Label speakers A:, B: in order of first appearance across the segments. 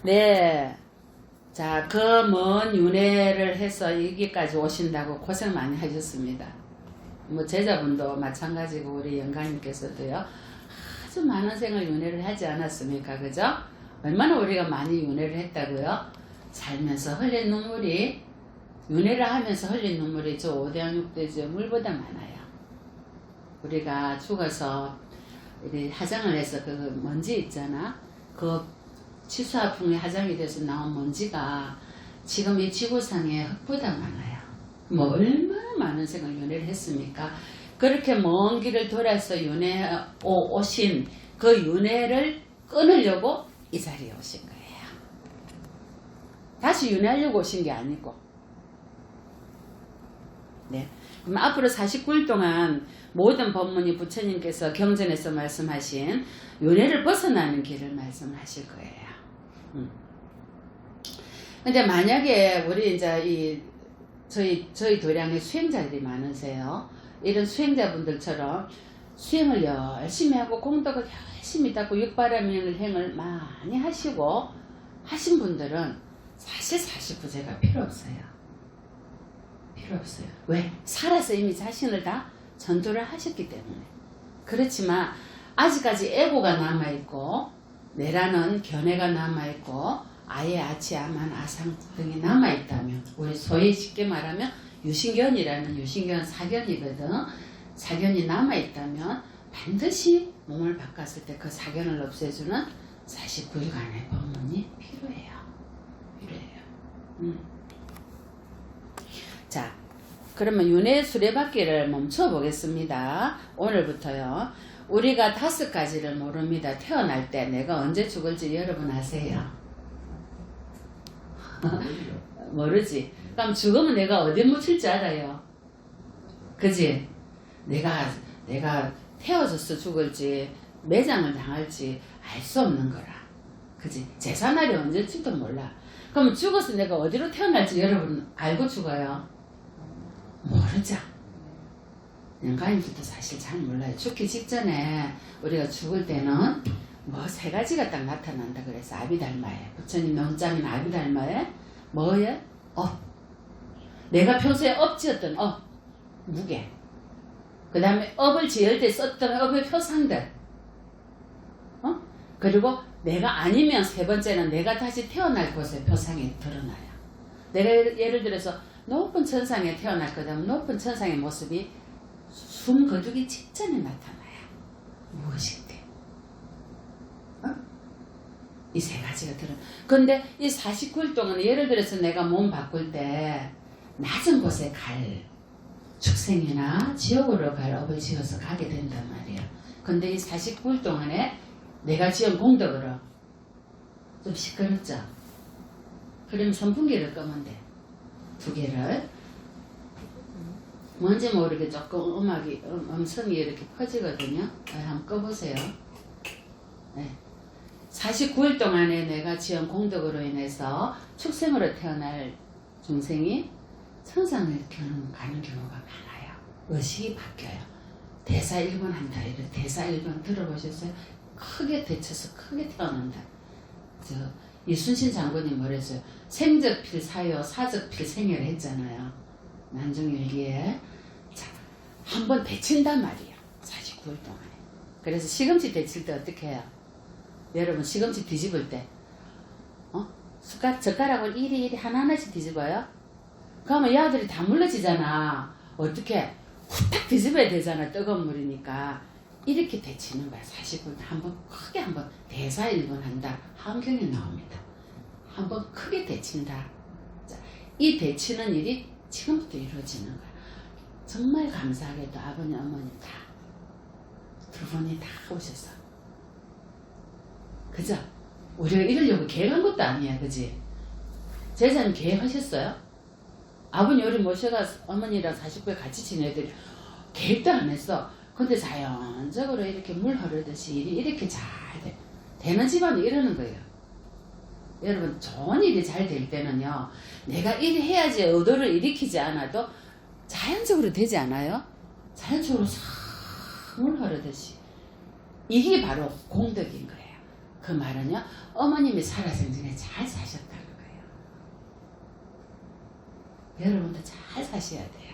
A: 네. 자, 그 먼 윤회를 해서 여기까지 오신다고 고생 많이 하셨습니다. 뭐 제자분도 마찬가지고 우리 영가님께서도요. 아주 많은 생을 윤회를 하지 않았습니까? 그죠? 얼마나 우리가 많이 윤회를 했다고요? 살면서 흘린 눈물이 윤회를 하면서 흘린 눈물이 저 5대양 6대저 물보다 많아요. 우리가 죽어서 화장을 해서 그 먼지 있잖아. 그 치수화풍이 화장이 돼서 나온 먼지가 지금 이 지구상에 흙보다 많아요. 뭐 얼마나 많은 생을 윤회를 했습니까? 그렇게 먼 길을 돌아서 윤회 오신 그 윤회를 끊으려고 이 자리에 오신 거예요. 다시 윤회하려고 오신 게 아니고. 네. 그럼 앞으로 49일 동안 모든 법문이 부처님께서 경전에서 말씀하신 윤회를 벗어나는 길을 말씀하실 거예요. 근데 만약에 우리 이제 저희 도량에 수행자들이 많으세요. 이런 수행자분들처럼 수행을 열심히 하고 공덕을 열심히 닦고 육바라밀 행을 많이 하시고 하신 분들은 사실 49제가 필요 없어요. 필요 없어요. 왜? 살아서 이미 자신을 다 전도를 하셨기 때문에. 그렇지만 아직까지 에고가 남아있고 내라는 견해가 남아있고 아예 아치 아만 아상 등이 남아있다면 우리 소위 쉽게 말하면 유신견이라는 유신견 사견이거든. 사견이 남아있다면 반드시 몸을 바꿨을 때 그 사견을 없애주는 49일간의 법문이 필요해요. 자, 그러면 윤회 수레바퀴를 멈춰 보겠습니다. 오늘부터요. 우리가 5가지를 모릅니다. 태어날 때 내가 언제 죽을지 여러분 아세요? 모르지. 그럼 죽으면 내가 어디 묻힐지 알아요. 그지? 내가 태워져서 죽을지 매장을 당할지 알 수 없는 거라. 그지? 제사날이 언제일지도 몰라. 그럼 죽어서 내가 어디로 태어날지 여러분 알고 죽어요? 모르죠. 영가님들도 사실 잘 몰라요. 죽기 직전에 우리가 죽을 때는 뭐 3가지가 딱 나타난다 그래서 아비달마에 부처님 명장인 아비달마에 뭐에? 내가 평소에 업지었던 무게. 그 다음에 업을 지을 때 썼던 업의 표상들. 그리고 내가 아니면 3번째는 내가 다시 태어날 곳의 표상이 드러나요. 내가 예를 들어서 높은 천상에 태어날 거다면 높은 천상의 모습이 숨 거두기 직전에 나타나요. 무엇인데? 이 3가지가 근데 이 49일 동안 예를 들어서 내가 몸 바꿀 때 낮은 곳에 갈 축생이나 지옥으로 갈 업을 지어서 가게 된단 말이에요. 근데 이 49일 동안에 내가 지은 공덕으로 좀 시끄럽죠? 그럼 선풍기를 끄면 돼. 2개를 뭔지 모르게 조금 음성이 이렇게 퍼지거든요. 한번 꺼보세요. 네. 49일 동안에 내가 지은 공덕으로 인해서 축생으로 태어날 중생이 천상을 가는 경우가 많아요. 의식이 바뀌어요. 대사 1번 한다. 이런 대사 1번 들어보셨어요? 크게 데쳐서 크게 태어난다. 이순신 장군이 뭐랬어요? 생적필 사요, 사적필 생애를 했잖아요. 난중일기에. 자, 한번 데친단 말이야. 49일 동안에. 그래서 시금치 데칠 때 어떻게 해요? 여러분 시금치 뒤집을 때 젓가락을 이리 하나하나씩 뒤집어요? 그러면 이 아들이 다 물러지잖아. 어떻게 후딱 뒤집어야 되잖아. 뜨거운 물이니까. 이렇게 데치는 거야. 49일 한번 크게 한번 대사 1번 한다. 한경에 나옵니다. 한번 크게 데친다. 자, 이 데치는 일이 지금부터 이루어지는 거야. 정말 감사하게도 아버님 어머니 다 2분이 다 오셔서 그죠? 우리가 이러려고 계획한 것도 아니야. 그지? 제자님 계획하셨어요? 아버님 우리 모셔가 어머니랑 49일 같이 지내더니 계획도 안 했어. 근데 자연적으로 이렇게 물 흐르듯이 일이 이렇게 잘 돼. 되는 집안은 이러는 거예요. 여러분 좋은 일이 잘 될 때는요. 내가 일이 해야지 의도를 일으키지 않아도 자연적으로 되지 않아요? 자연적으로 싹 물 흐르듯이. 이게 바로 공덕인 거예요. 그 말은요, 어머님이 살아생전에 잘 사셨다는 거예요. 여러분도 잘 사셔야 돼요.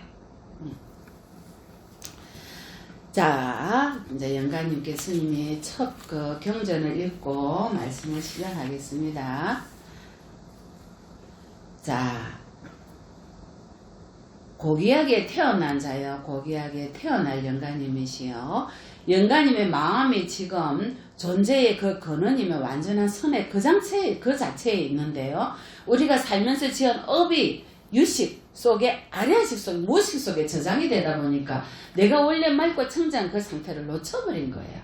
A: 자, 이제 영가님께 스님이 첫 그 경전을 읽고 말씀을 시작하겠습니다. 자, 고귀하게 태어난 자여, 고귀하게 태어날 영가님이시여. 영가님의 마음이 지금 존재의 그 근원이면 완전한 선의 그 자체에 있는데요. 우리가 살면서 지은 업이 유식 속에, 아래아식 속에, 무식 속에 저장이 되다 보니까 내가 원래 맑고 청정한 그 상태를 놓쳐버린 거예요.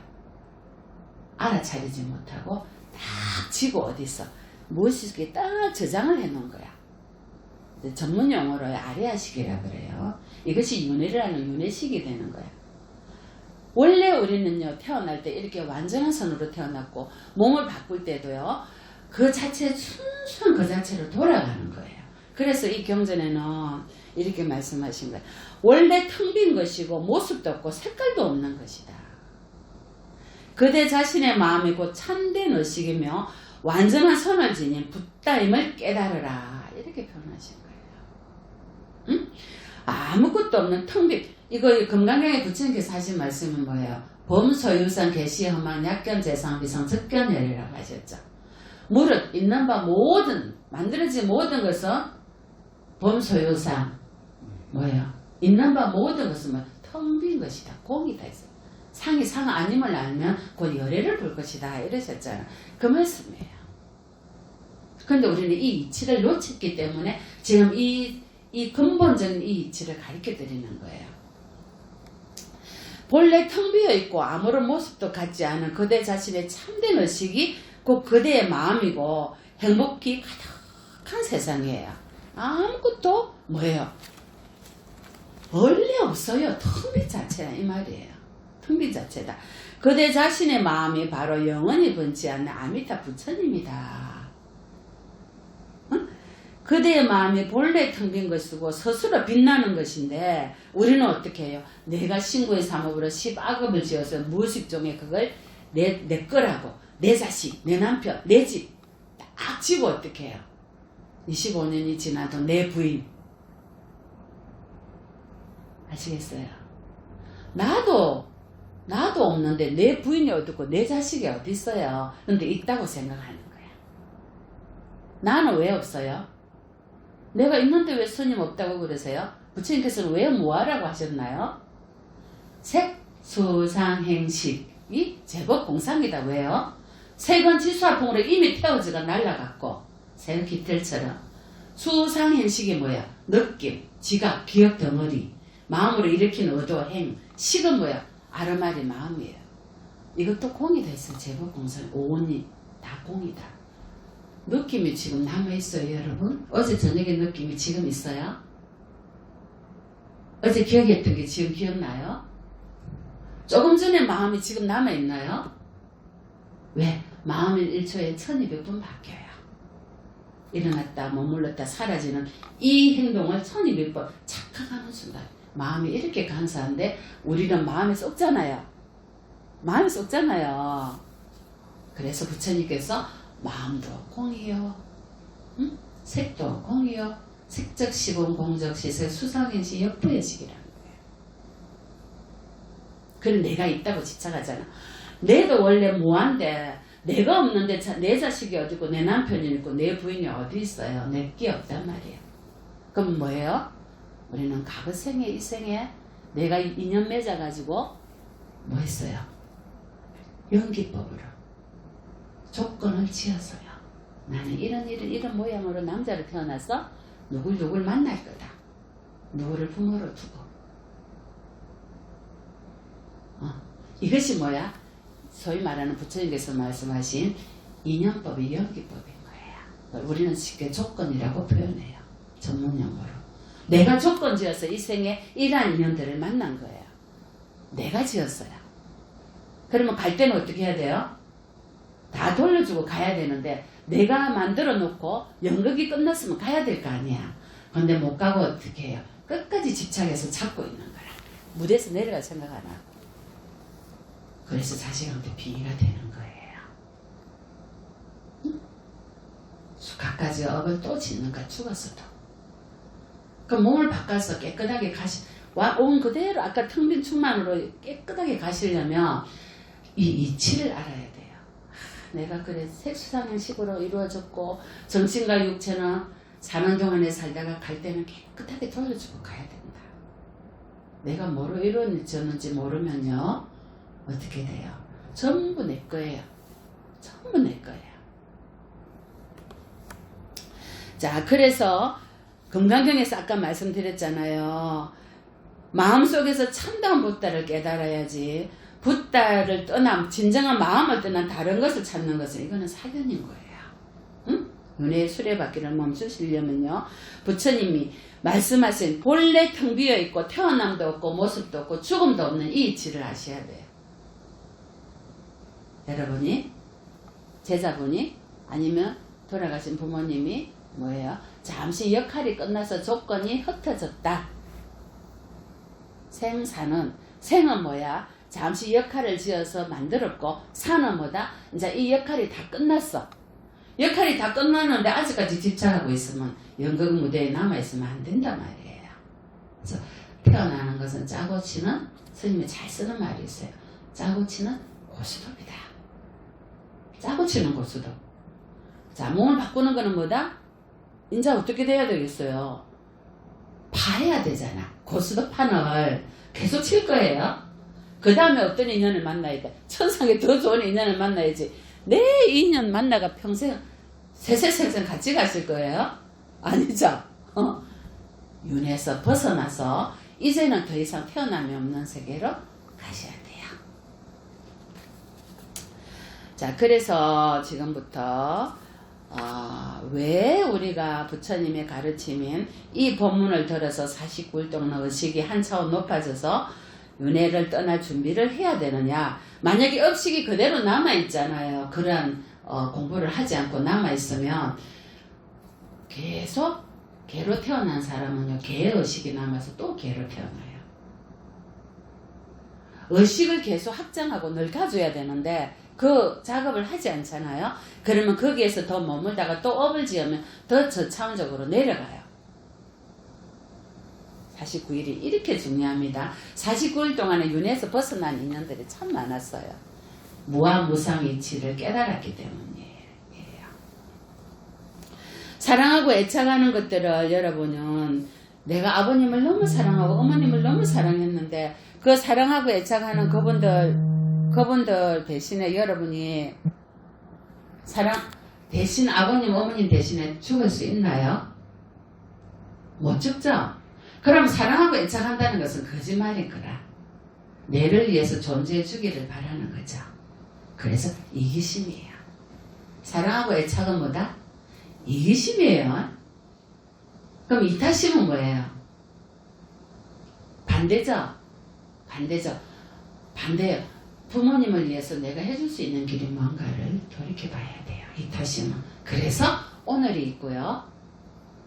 A: 알아차리지 못하고 딱 지고 어디서 무식 속에 딱 저장을 해놓은 거야. 전문 용어로 아래아식이라 그래요. 이것이 윤회라는 윤회식이 되는 거야. 원래 우리는요, 태어날 때 이렇게 완전한 선으로 태어났고, 몸을 바꿀 때도요, 그 자체 순수한 그 자체로 돌아가는 거예요. 그래서 이 경전에는 이렇게 말씀하신 거예요. 원래 텅 빈 것이고, 모습도 없고, 색깔도 없는 것이다. 그대 자신의 마음이 곧 참된 의식이며, 완전한 선을 지닌 붓다임을 깨달으라. 이렇게 표현하신 거예요. 응? 아무것도 없는 텅 빈, 이거 금강경에 부처님께서 하신 말씀은 뭐예요? 범소유상 개시 험한 약견 재상 비상 적견열이라고 하셨죠. 무릇 있는 바 모든, 만들어진 모든 것은 범소유상 뭐예요? 있는 바 모든 것은 뭐 텅 빈 것이다. 공이다 했어요. 상이 상 아님을 알면 곧 열애를 볼 것이다 이러셨잖아요. 그 말씀이에요. 그런데 우리는 이 이치를 놓쳤기 때문에 지금 이 근본적인 이 이치를 가르쳐 드리는 거예요. 본래 텅 비어있고 아무런 모습도 갖지 않은 그대 자신의 참된 의식이 곧 그대의 마음이고 행복이 가득한 세상이에요. 아무것도 뭐예요? 원래 없어요. 텅 빈 자체다 이 말이에요. 텅 빈 자체다. 그대 자신의 마음이 바로 영원히 번지 않는 아미타 부처님이다. 그대의 마음이 본래 텅 빈 것이고 스스로 빛나는 것인데 우리는 어떻게 해요? 내가 신고의 삼업으로 10악업을 지어서 무의식중에 그걸 내 거라고, 내 자식, 내 남편, 내 집 딱 지고 어떻게 해요? 25년이 지나도 내 부인 아시겠어요? 나도 없는데 내 부인이 어딨고 내 자식이 어디 있어요? 근데 있다고 생각하는 거야. 나는 왜 없어요? 내가 있는데 왜 스님 없다고 그러세요? 부처님께서는 왜 뭐하라고 하셨나요? 색수상행식이 제법 공상이다. 왜요? 색은 지수화풍으로 이미 태워져가 날아갔고 새는 깃털처럼. 수상행식이 뭐야? 느낌, 지각, 기억 덩어리, 마음으로 일으킨 의도, 행. 식은 뭐야? 아르마리 마음이에요. 이것도 공이 됐어. 제법 공상. 오온이 다 공이다. 느낌이 지금 남아있어요, 여러분? 어제 저녁에 느낌이 지금 있어요? 어제 기억했던 게 지금 기억나요? 조금 전에 마음이 지금 남아있나요? 왜? 마음은 1초에 1200번 바뀌어요. 일어났다, 머물렀다, 사라지는 이 행동을 1200번 착각하는 순간 마음이 이렇게 간사한데 우리는 마음에 썩잖아요. 마음에 썩잖아요. 그래서 부처님께서 마음도 공이요, 응? 색도 공이요, 색적 시공 공적 시색 수상행시 역부의식이라는 거예요. 그럼 내가 있다고 집착하잖아. 내도 원래 무한데 내가 없는데 내 자식이 어디고 내 남편이 있고 내 부인이 어디 있어요? 내게 없단 말이에요. 그럼 뭐예요? 우리는 과거생에 이 생에 내가 인연 맺어가지고 뭐 했어요? 연기법으로 조건을 지어서요. 나는 이런 모양으로 남자로 태어나서 누굴 만날 거다. 누구를 부모로 두고. 이것이 뭐야? 소위 말하는 부처님께서 말씀하신 인연법이 연기법인 거예요. 우리는 쉽게 조건이라고 표현해요. 전문용어로. 내가 조건 지어서 이 생에 이러한 인연들을 만난 거예요. 내가 지었어요. 그러면 갈 때는 어떻게 해야 돼요? 다 돌려주고 가야 되는데 내가 만들어 놓고 연극이 끝났으면 가야 될 거 아니야. 근데 못 가고 어떻게 해요? 끝까지 집착해서 잡고 있는 거야. 무대에서 내려갈 생각 안 하고. 그래서 자식한테 빙의가 되는 거예요. 갖가지 업을 또 짓는가 죽었어도. 그 몸을 바꿔서 깨끗하게 온 그대로 아까 텅 빈 충만으로 깨끗하게 가시려면 이 이치를 알아야 돼요. 내가 그래 색수상행식으로 이루어졌고 정신과 육체는 사는 동안에 살다가 갈 때는 깨끗하게 돌려주고 가야 된다. 내가 뭐로 이루어졌는지 모르면요 어떻게 돼요? 전부 내 거예요. 전부 내 거예요. 자, 그래서 금강경에서 아까 말씀드렸잖아요. 마음속에서 참다운 붓다를 깨달아야지. 붓다를 떠난 진정한 마음을 떠난 다른 것을 찾는 것은 이거는 사견인 거예요. 응? 은혜의 수레바퀴를 멈추시려면요. 부처님이 말씀하신 본래 텅 비어있고 태어남도 없고 모습도 없고 죽음도 없는 이 이치를 아셔야 돼요. 여러분이 제자분이 아니면 돌아가신 부모님이 뭐예요? 잠시 역할이 끝나서 조건이 흩어졌다. 생은 뭐야? 잠시 역할을 지어서 만들었고 사는 뭐다? 이제 이 역할이 다 끝났어. 역할이 다 끝났는데 아직까지 집착하고 있으면 연극 무대에 남아있으면 안 된단 말이에요. 그래서 태어나는 것은 짜고 치는 스님이 잘 쓰는 말이 있어요. 짜고 치는 고수톱이다. 짜고 치는 고수톱. 자, 몸을 바꾸는 거는 뭐다? 이제 어떻게 돼야 되겠어요? 파야 되잖아. 고수톱 판을 계속 칠 거예요. 그 다음에 어떤 인연을 만나야 돼? 천상에 더 좋은 인연을 만나야지. 내 인연 만나가 평생 세세생생 같이 가실 거예요? 아니죠? 윤에서 벗어나서 이제는 더 이상 태어남이 없는 세계로 가셔야 돼요. 자, 그래서 지금부터 왜 우리가 부처님의 가르침인 이 법문을 들어서 49일 동안 의식이 한 차원 높아져서 윤회를 떠날 준비를 해야 되느냐. 만약에 업식이 그대로 남아있잖아요. 그런 공부를 하지 않고 남아있으면 계속 개로 태어난 사람은요. 개의 의식이 남아서 또 개로 태어나요. 의식을 계속 확장하고 늘 가져야 되는데 그 작업을 하지 않잖아요. 그러면 거기에서 더 머물다가 또 업을 지으면 더 저차원적으로 내려가요. 49일이 이렇게 중요합니다. 49일 동안에 윤회에서 벗어난 인연들이 참 많았어요. 무아무상이치를 깨달았기 때문이에요. 사랑하고 애착하는 것들을 여러분은 내가 아버님을 너무 사랑하고 어머님을 너무 사랑했는데 그 사랑하고 애착하는 그분들 대신에 여러분이 대신 아버님 어머님 대신에 죽을 수 있나요? 못 죽죠? 그럼 사랑하고 애착한다는 것은 거짓말인 거라. 내를 위해서 존재해 주기를 바라는 거죠. 그래서 이기심이에요. 사랑하고 애착은 뭐다? 이기심이에요. 그럼 이타심은 뭐예요? 반대죠? 반대예요. 부모님을 위해서 내가 해줄 수 있는 길이 뭔가를 돌이켜봐야 돼요. 이타심은. 그래서 오늘이 있고요.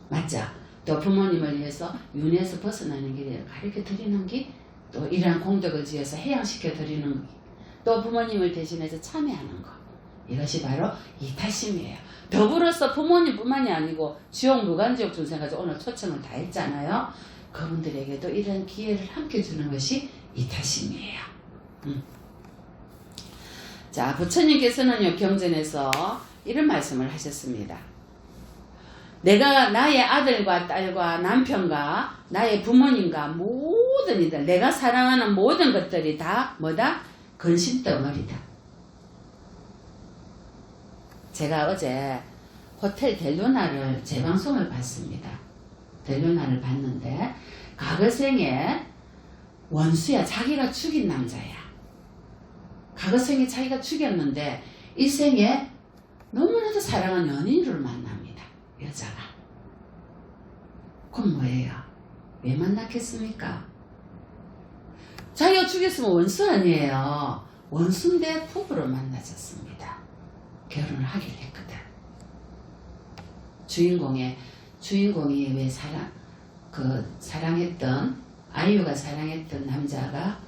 A: 맞죠? 또 부모님을 위해서 윤회에서 벗어나는 길을 가르쳐 드리는 길, 또 이러한 공덕을 지어서 해양시켜 드리는 길, 또 부모님을 대신해서 참여하는 것. 이것이 바로 이타심이에요. 더불어서 부모님뿐만이 아니고 지옥 무간지옥 중생까지 오늘 초청을 다 했잖아요. 그분들에게도 이런 기회를 함께 주는 것이 이타심이에요. 자, 부처님께서는요 경전에서 이런 말씀을 하셨습니다. 내가 나의 아들과 딸과 남편과 나의 부모님과 모든 이들, 내가 사랑하는 모든 것들이 다 뭐다? 근심덩어리다. 제가 어제 호텔 델루나를 재방송을 봤습니다. 델루나를 봤는데 과거생에 원수야. 자기가 죽인 남자야. 과거생에 자기가 죽였는데 이 생에 너무나도 사랑한 연인을 만납니다. 여자가. 그건 뭐예요? 왜 만났겠습니까? 자기가 죽였으면 원수 아니에요. 원수인데 부부로 만나졌습니다. 결혼을 하기로 했거든. 주인공이 왜 사랑했던 아이유가 사랑했던 남자가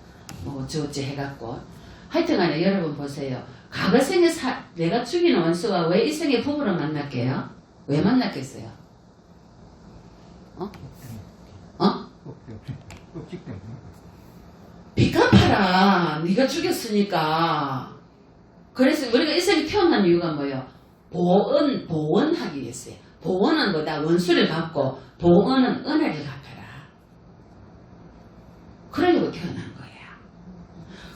A: 뭐 어쩌고저쩌 해갖고 하여튼간에 여러분 보세요. 과거생에 내가 죽인 원수가 왜 이 생에 부부로 만날게요? 왜 만났겠어요? 어? 어?
B: 억지 때문에.
A: 빚 갚아라. 네가 죽였으니까. 그래서 우리가 이 세상에 태어난 이유가 뭐예요? 보원하기 위해서요. 보원은 뭐다? 원수를 갚고 보원은 은혜를 갚아라. 그러려고 태어난 거야.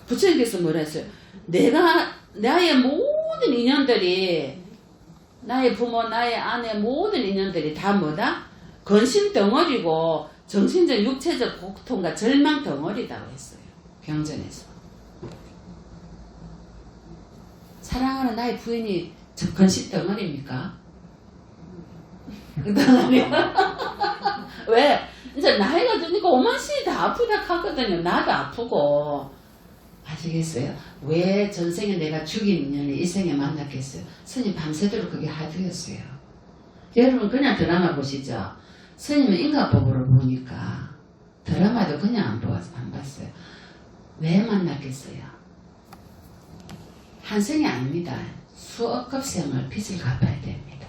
A: 부처님께서 뭐라 했어요? 나의 모든 인연들이, 나의 부모, 나의 아내 모든 인연들이 다 뭐다? 근심 덩어리고 정신적, 육체적 고통과 절망 덩어리라고 했어요. 병전에서. 사랑하는 나의 부인이 저 근심 덩어리입니까? 그 덩어리야. 왜? 이제 나이가 드니까 오만신이 다 아프다 하거든요. 나도 아프고. 아시겠어요? 왜 전생에 내가 죽인 인연을 이 생에 만났겠어요? 스님 밤새도록 그게 하드였어요. 여러분 그냥 드라마 보시죠. 스님은 인간법으로 보니까 드라마도 그냥 안 봤어요. 왜 만났겠어요? 한 생이 아닙니다. 수억급 생을 빚을 갚아야 됩니다.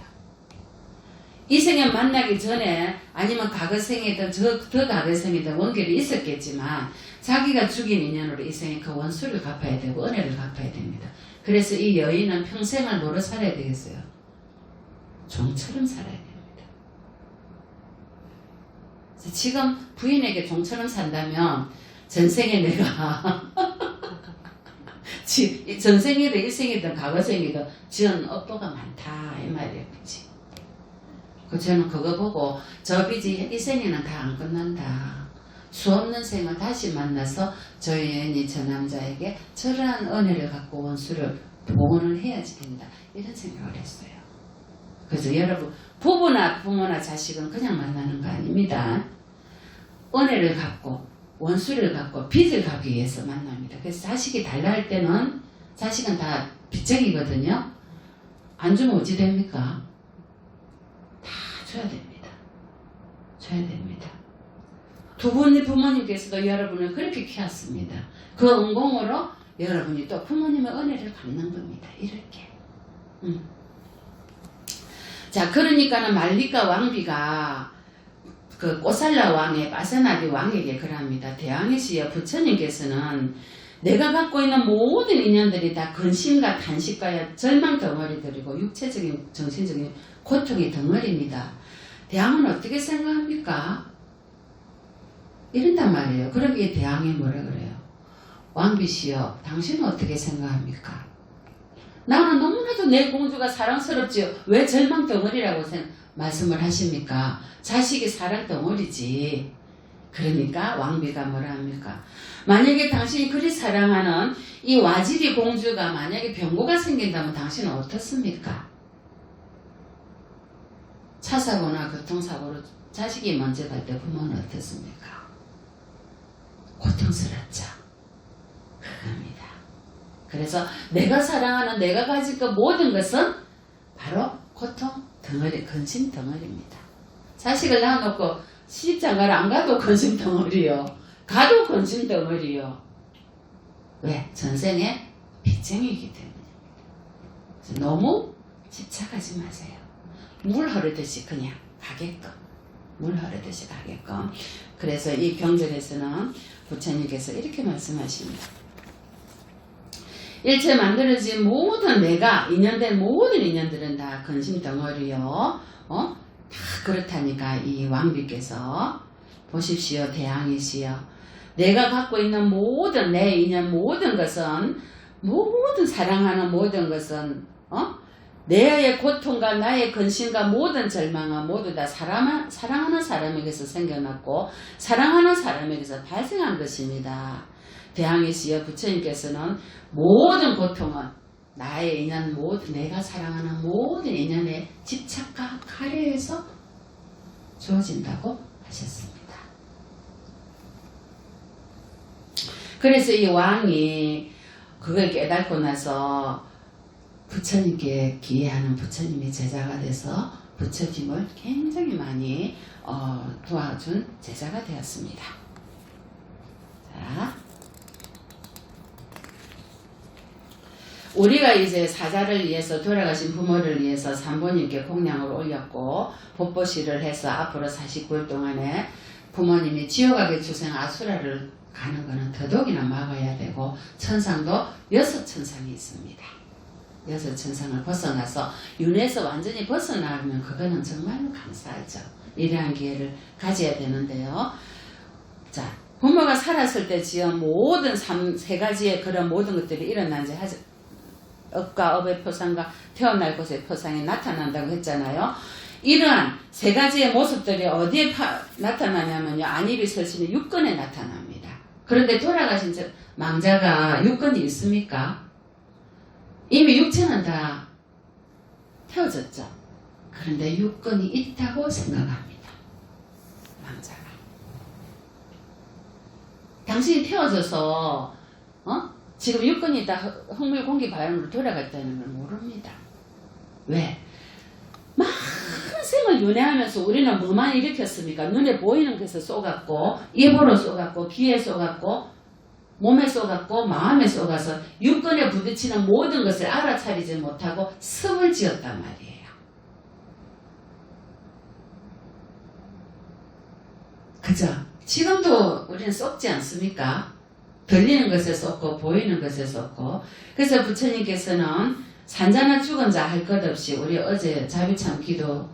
A: 이 생에 만나기 전에 아니면 과거 생이든 더 과거 생이든 원결이 있었겠지만 자기가 죽인 인연으로 이 생에 그 원수를 갚아야 되고 은혜를 갚아야 됩니다. 그래서 이 여인은 평생을 뭐로 살아야 되겠어요? 종처럼 살아야 됩니다. 지금 부인에게 종처럼 산다면 전생에 내가 전생이든 일생이든 과거생이든 지은 업보가 많다 이 말이에요. 그치? 저는 그거 보고 저 빚이 이 생에는 다 안 끝난다. 수없는 생을 다시 만나서 저 여인이 저 남자에게 저러한 은혜를 갖고 원수를 보원을 해야지 된다. 이런 생각을 했어요. 그래서 여러분 부모나 자식은 그냥 만나는 거 아닙니다. 은혜를 갖고 원수를 갖고 빚을 갚기 위해서 만납니다. 그래서 자식이 달라 할 때는 자식은 다 빚쟁이거든요. 안 주면 어찌 됩니까? 다 줘야 됩니다. 줘야 됩니다. 두 분의 부모님께서도 여러분을 그렇게 키웠습니다. 그 은공으로 여러분이 또 부모님의 은혜를 갚는 겁니다. 이렇게. 자, 그러니까는 말리카 왕비가 그 꼬살라 왕의 빠세나비 왕에게 그럽니다. 대왕이시여 부처님께서는 내가 갖고 있는 모든 인연들이 다 근심과 탄식과 절망 덩어리들이고 육체적인 정신적인 고통의 덩어리입니다. 대왕은 어떻게 생각합니까? 이런단 말이에요. 그러기에 대왕이 뭐라 그래요? 왕비시여 당신은 어떻게 생각합니까? 나는 너무나도 내 공주가 사랑스럽지요. 왜 절망 덩어리라고 말씀을 하십니까? 자식이 사랑 덩어리지. 그러니까 왕비가 뭐라 합니까? 만약에 당신이 그리 사랑하는 이 와지리 공주가 만약에 병고가 생긴다면 당신은 어떻습니까? 차사고나 교통사고로 자식이 먼저 갈 때 부모는 어떻습니까? 고통스럽죠. 그겁니다. 그래서 내가 사랑하는 내가 가질 그 모든 것은 바로 고통 덩어리, 근심 덩어리입니다. 자식을 낳아놓고 시집장가를 안 가도 근심 덩어리요. 가도 근심 덩어리요. 왜? 전생에 빚쟁이이기 때문입니다. 그래서 너무 집착하지 마세요. 물 흐르듯이 그냥 가게끔. 물 흐르듯이 가게끔. 그래서 이 경전에서는 부처님께서 이렇게 말씀하십니다. 일체 만들어진 모든 내가 인연된 모든 인연들은 다 근심 덩어리요. 다 그렇다니까 이 왕비께서 보십시오. 대왕이시여. 내가 갖고 있는 모든 내 인연 모든 것은 모든 사랑하는 모든 것은 내의 고통과 나의 근심과 모든 절망은 모두 다 사랑하는 사람에게서 생겨났고 사랑하는 사람에게서 발생한 것입니다. 대왕이시여 부처님께서는 모든 고통은 나의 인연 모든 내가 사랑하는 모든 인연의 집착과 가려에서 주어진다고 하셨습니다. 그래서 이 왕이 그걸 깨닫고 나서 부처님께 기회하는 부처님의 제자가 돼서 부처님을 굉장히 많이 도와준 제자가 되었습니다. 자, 우리가 이제 사자를 위해서 돌아가신 부모를 위해서 산부님께 공양을 올렸고 법보시를 해서 앞으로 49일 동안에 부모님이 지옥하게 출생 아수라를 가는 거는 더더욱이나 막아야 되고 천상도 6천상이 있습니다. 6천상을 벗어나서 윤회에서 완전히 벗어나면 그거는 정말로 감사하죠. 이러한 기회를 가져야 되는데요. 자, 부모가 살았을 때 지은 모든 세 가지의 그런 모든 것들이 일어난지 업과 업의 표상과 태어날 곳의 표상이 나타난다고 했잖아요. 이러한 세 가지의 모습들이 어디에 나타나냐면요. 안입이 설신의 육근에 나타납니다. 그런데 돌아가신 망자가 육근이 있습니까? 이미 육체는 다 태워졌죠. 그런데 육근이 있다고 생각합니다. 망자가. 당신이 태워져서 지금 육근이 다 흙물 공기 바람으로 돌아갔다는 걸 모릅니다. 왜? 많은 생을 윤회하면서 우리는 뭐만 일으켰습니까? 눈에 보이는 것에 쏘갔고 입으로 쏘갔고 귀에 쏘갔고 몸에 쏘갔고 마음에 쏘가서 육근에 부딪히는 모든 것을 알아차리지 못하고 습을 지었단 말이에요. 그죠? 지금도 우리는 쏟지 않습니까? 들리는 것에 쏟고 보이는 것에 쏟고. 그래서 부처님께서는 산자나 죽은 자 할 것 없이 우리 어제 자비참 기도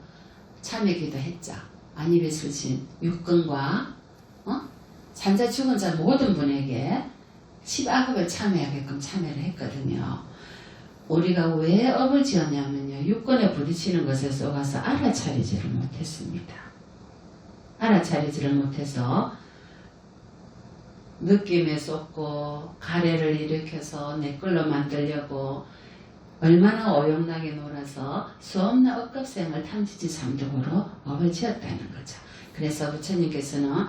A: 참회 기도했죠. 안입에 설신 육근과 산자 죽은 자 모든 분에게 10악업을 참회하게끔 참회를 했거든요. 우리가 왜 업을 지었냐면요. 육근에 부딪히는 것에 쏘가서 알아차리지를 못했습니다. 알아차리지를 못해서 느낌에 쏟고 가래를 일으켜서 내 걸로 만들려고 얼마나 오용나게 놀아서 수없는 억겁생을 탐지지 삼독으로 업을 지었다는 거죠. 그래서 부처님께서는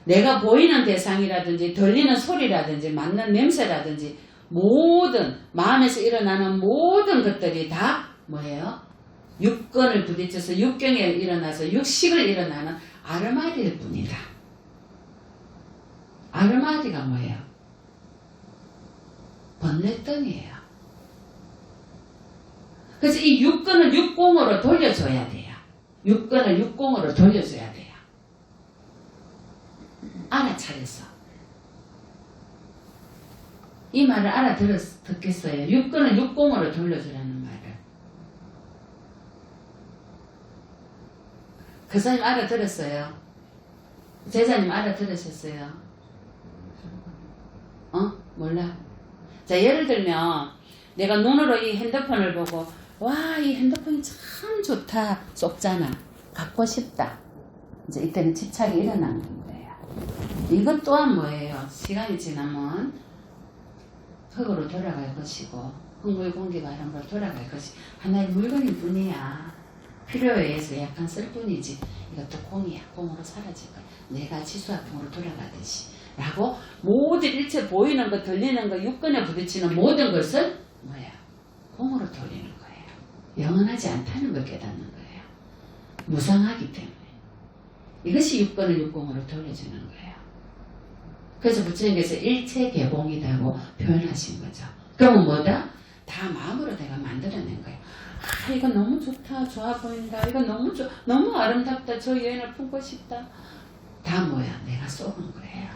A: 내가 보이는 대상이라든지 들리는 소리라든지 맡는 냄새라든지 모든 마음에서 일어나는 모든 것들이 다 뭐예요? 육근을 부딪혀서 육경에 일어나서 육식을 일어나는 아르마리일 뿐이다. 아르마리가 뭐예요? 번뇌덩이에요. 그래서 이 육근을 육공으로 돌려줘야 돼요. 육근을 육공으로 돌려줘야 돼요. 알아차려서. 이 말을 알아듣겠어요. 육근을 육공으로 돌려주라는 말을. 그 사님 알아들었어요? 제자님 알아들으셨어요? 몰라? 자, 예를 들면 내가 눈으로 이 핸드폰을 보고 와, 이 핸드폰이 참 좋다 쏙잖아. 갖고 싶다. 이제 이때는 집착이 일어나는 거예요. 이것 또한 뭐예요? 시간이 지나면 흙으로 돌아갈 것이고 흙물 공기 바람으로 돌아갈 것이 하나의 물건일 뿐이야. 필요에 의해서 약간 쓸 뿐이지 이것도 공이야. 공으로 사라질 거야. 내가 지수화풍으로 돌아가듯이 라고 모든 일체 보이는 것 들리는 것 육근에 부딪히는 모든 것을 뭐야? 공으로 돌리는 거예요. 영원하지 않다는 걸 깨닫는 거예요. 무상하기 때문에. 이것이 육근을 육공으로 돌려주는 거예요. 그래서 부처님께서 일체 개공이라고 표현하신 거죠. 그러면 뭐다? 다 마음으로 내가 만들어낸 거예요. 아, 이거 너무 좋다. 좋아 보인다. 이거 너무 아름답다. 저 여인을 품고 싶다. 다 뭐야? 내가 쏘은 거예요.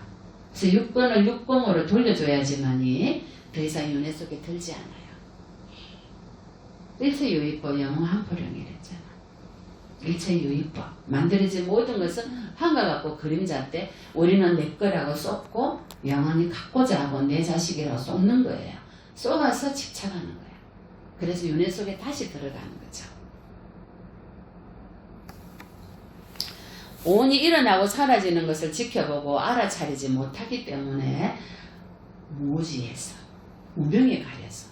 A: 그래서 육근을 육공으로 돌려줘야지만이 더 이상 윤회 속에 들지 않아요. 일체유의법 영웅한포령이랬잖아. 일체유의법 만들어진 모든 것은 한과 같고 그림자 때 우리는 내 거라고 쏟고 영원히 갖고자 하고 내 자식이라고 쏟는 거예요. 쏟아서 집착하는 거예요. 그래서 윤회 속에 다시 들어가는 거죠. 온이 일어나고 사라지는 것을 지켜보고 알아차리지 못하기 때문에 무지해서 무명에 가려서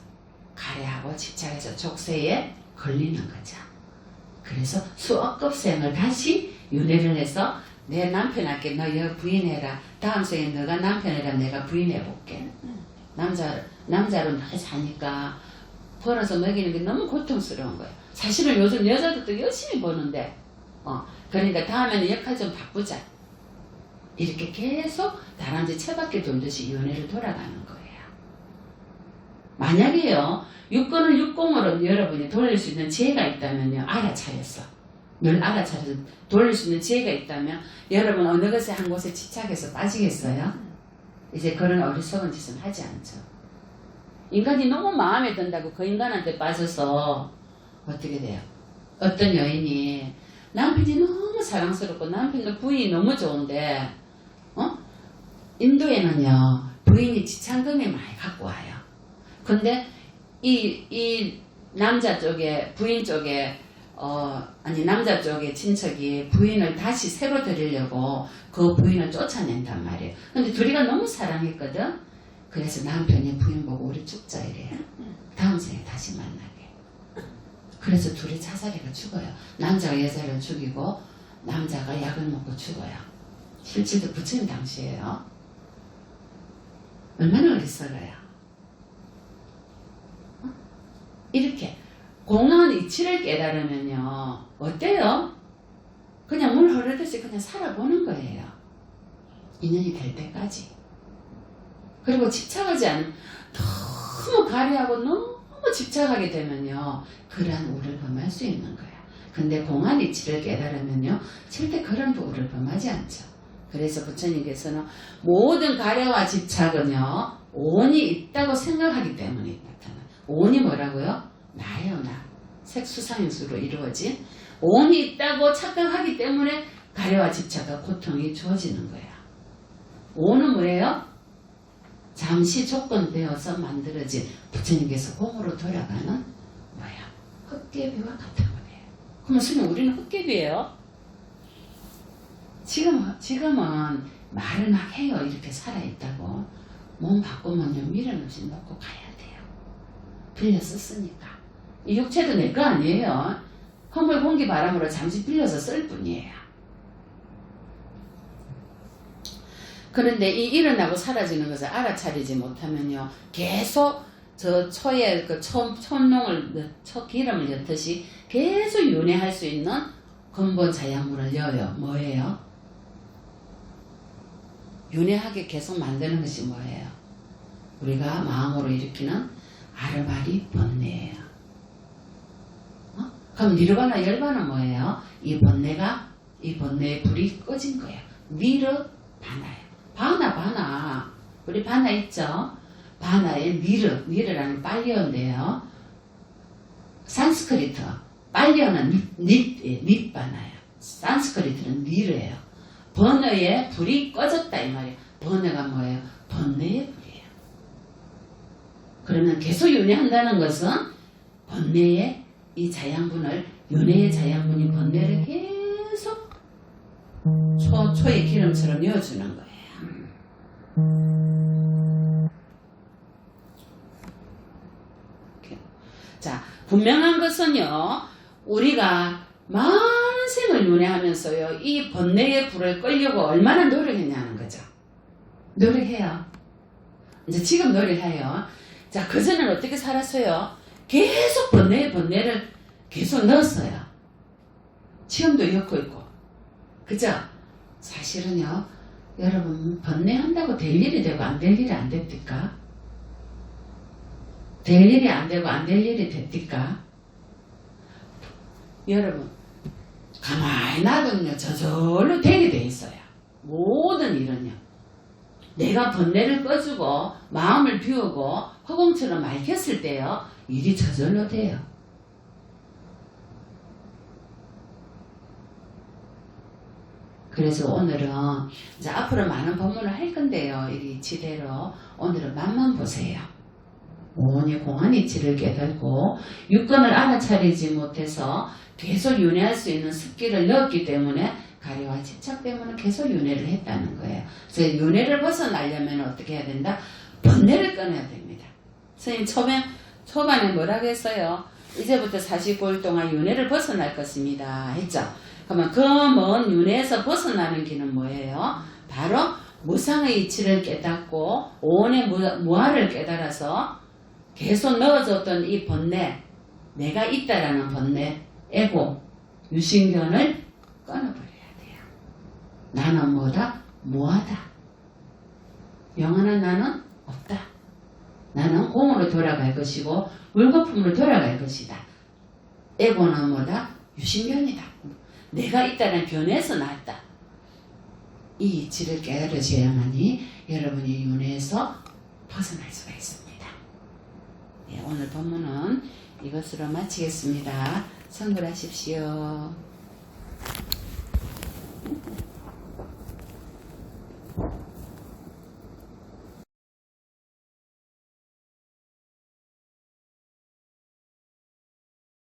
A: 가래하고 집착해서 족쇄에 걸리는 거죠. 그래서 수억급생을 다시 윤회를 해서 내 남편한테 너 여기 부인해라. 다음 생에 너가 남편이라 내가 부인해볼게. 남자로 나 사니까 벌어서 먹이는 게 너무 고통스러운 거예요. 사실은 요즘 여자들도 열심히 버는데 그러니까 다음에는 역할 좀 바꾸자. 이렇게 계속 다람쥐 채바퀴 돌듯이 윤회를 돌아가는 거예요. 만약에요, 육건을 육공으로 여러분이 돌릴 수 있는 지혜가 있다면요, 알아차렸어. 늘 알아차려서 돌릴 수 있는 지혜가 있다면 여러분 어느 것에 한 곳에 집착해서 빠지겠어요? 이제 그런 어리석은 짓은 하지 않죠. 인간이 너무 마음에 든다고 그 인간한테 빠져서 어떻게 돼요? 어떤 여인이 남편이 너무 사랑스럽고 남편도 부인이 너무 좋은데 인도에는요 부인이 지창금을 많이 갖고 와요. 근데 이 남자 쪽에 부인 쪽에 남자 쪽의 친척이 부인을 다시 새로 데리려고 그 부인을 쫓아낸단 말이에요. 근데 둘이가 너무 사랑했거든. 그래서 남편이 부인 보고 우리 죽자 이래요. 다음 생에 다시 만나게. 그래서 둘이 자살해가 죽어요. 남자가 여자를 죽이고 남자가 약을 먹고 죽어요. 실제도 부처님 당시에요. 얼마나 어리석어요. 이렇게 공허한 이치를 깨달으면요 어때요? 그냥 물 흐르듯이 그냥 살아보는 거예요. 인연이 될 때까지. 그리고 집착하지 않으면 너무 가려하고 너무 집착하게 되면요 그러한 우를 범할 수 있는 거야. 근데 공한 이치를 깨달으면요 절대 그런 우를 범하지 않죠. 그래서 부처님께서는 모든 가려와 집착은요 오온이 있다고 생각하기 때문에 나타나. 오온이 뭐라고요? 나예요, 나. 색수상인수로 이루어진 오온이 있다고 착각하기 때문에 가려와 집착과 고통이 주어지는 거야. 오온은 뭐예요? 잠시 조건되어서 만들어진 부처님께서 공으로 돌아가는 뭐야? 헛개비와 같은 거예요. 그러면 스님 우리는 헛개비예요? 지금은 말을 막 해요. 이렇게 살아있다고. 몸 바꾸면요 미련 없이 놓고 가야 돼요. 빌려 썼으니까. 이 육체도 내 거 아니에요. 허물 공기 바람으로 잠시 빌려서 쓸 뿐이에요. 그런데 이 일어나고 사라지는 것을 알아차리지 못하면요 계속 저 초에 그 촌농을 기름을 엿듯이 계속 윤회할 수 있는 근본 자양물을 여요. 뭐예요? 윤회하게 계속 만드는 것이 뭐예요? 우리가 마음으로 일으키는 아르바리 번뇌예요. 그럼 니르바나 열바는 뭐예요? 이 번뇌의 불이 꺼진 거예요. 니르바나예요. 바나 우리 바나 있죠? 바나의 니르라는 빨리어인데요. 산스크리트 빨리어는 닛바나예요. 산스크리트는 니르예요. 번뇌의 불이 꺼졌다 이 말이에요. 번뇌가 뭐예요? 번뇌의 불이에요. 그러면 계속 윤회한다는 것은 번뇌의 이 자양분을 윤회의 자양분인 번뇌를 계속 초의 기름처럼 넣어주는 거예요. 자, 분명한 것은요 우리가 많은 생을 윤회하면서요 이 번뇌의 불을 끌려고 얼마나 노력했냐는 거죠. 노력해요. 이제 지금 노력해요. 자, 그전에는 어떻게 살았어요? 계속 번뇌를 계속 넣었어요. 지금도 엮고 있고. 그죠? 사실은요 여러분 번뇌한다고 될 일이 되고 안 될 일이 안 됩니까? 될 일이 안 되고 안 될 일이 됩니까? 여러분 가만히 놔두면요 저절로 되게 돼 있어요. 모든 일은요 내가 번뇌를 꺼주고 마음을 비우고 허공처럼 맑혔을 때요 일이 저절로 돼요. 그래서 오늘은 이제 앞으로 많은 법문을 할 건데요. 이 지대로 오늘은 맛만 보세요. 오온이 공한 이치를 깨닫고 육건을 알아차리지 못해서 계속 윤회할 수 있는 습기를 넣었기 때문에 가려와 집착 때문에 계속 윤회를 했다는 거예요. 그래서 윤회를 벗어나려면 어떻게 해야 된다? 번뇌를 끊어야 됩니다. 선생님 초반에 뭐라고 했어요? 이제부터 49일 동안 윤회를 벗어날 것입니다. 했죠? 그러면 그 먼 윤회에서 벗어나는 길은 뭐예요? 바로 무상의 이치를 깨닫고 오온의 무아를 깨달아서 계속 넣어줬던 이 번뇌, 내가 있다라는 번뇌, 에고, 유신견을 끊어버려야 돼요. 나는 뭐다? 무하다. 영원한 나는 없다. 나는 공으로 돌아갈 것이고 물거품으로 돌아갈 것이다. 에고는 뭐다? 유신변이다. 내가 있다는 변에서 나왔다. 이 이치를 깨달으셔야만이 여러분이 윤회에서 벗어날 수가 있습니다. 네, 오늘 본문은 이것으로 마치겠습니다. 성불하십시오.